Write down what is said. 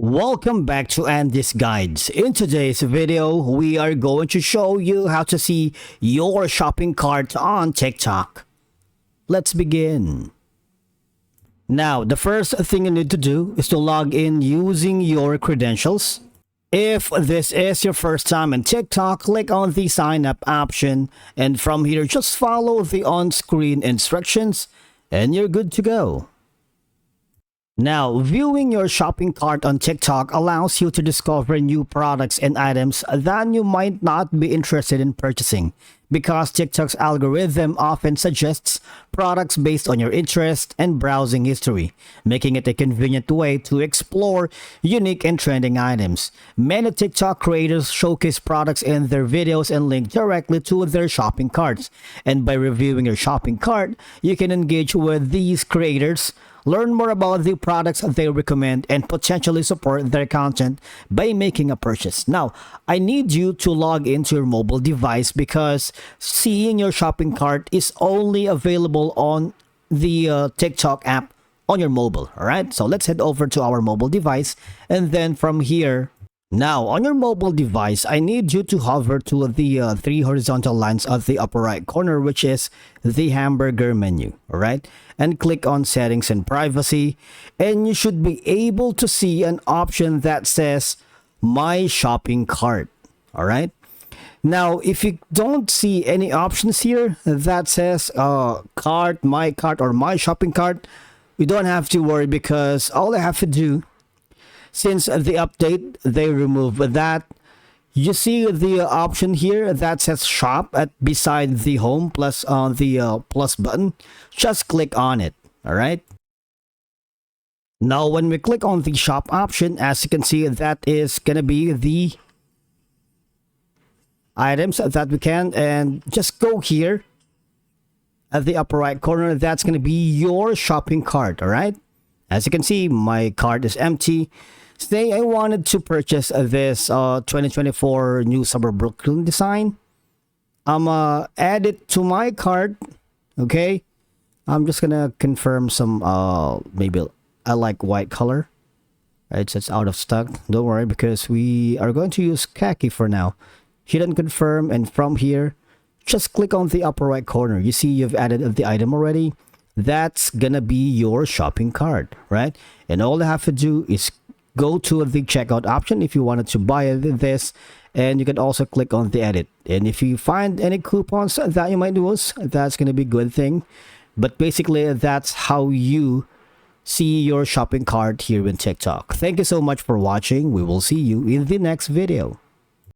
Welcome back to Andy's Guides. In today's video, we are going to show you how to see your shopping cart on TikTok. Let's begin. Now, the first thing you need to do is to log in using your credentials. If this is your first time in TikTok, click on the sign up option, and from here just follow the on-screen instructions and you're good to go. Now, viewing your shopping cart on TikTok allows you to discover new products and items that you might not be interested in purchasing, because TikTok's algorithm often suggests products based on your interest and browsing history, making it a convenient way to explore unique and trending items. Many TikTok creators showcase products in their videos and link directly to their shopping carts. And by reviewing your shopping cart, you can engage with these creators, learn more about the products they recommend, and potentially support their content by making a purchase. Now, I need you to log into your mobile device because seeing your shopping cart is only available on the TikTok app on your mobile. All right, so let's head over to our mobile device, and then from here, now on your mobile device, I need you to hover to the three horizontal lines at the upper right corner, which is the hamburger menu. All right, and click on settings and privacy, and you should be able to see an option that says my shopping cart. All right, now if you don't see any options here that says cart, my cart, or my shopping cart, you don't have to worry, because all I have to do, since the update they remove that, you see the option here that says shop at beside the home plus on the plus button. Just click on it. All right, now when we click on the shop option, as you can see, that is gonna be the items that we can, and just go here at the upper right corner. That's gonna be your shopping cart. All right, as you can see, my cart is empty. Today I wanted to purchase this 2024 new Summer Brooklyn design. I'm add it to my cart. Okay, I'm just gonna confirm some maybe I like white color. Right, so it's out of stock. Don't worry, because we are going to use khaki for now. Hit and confirm, and from here just click on the upper right corner. You see you've added the item already. That's gonna be your shopping cart, right? And all I have to do is go to the checkout option if you wanted to buy this, and you can also click on the edit. And if you find any coupons that you might use, that's gonna be a good thing. But basically, that's how you see your shopping cart here in TikTok. Thank you so much for watching. We will see you in the next video.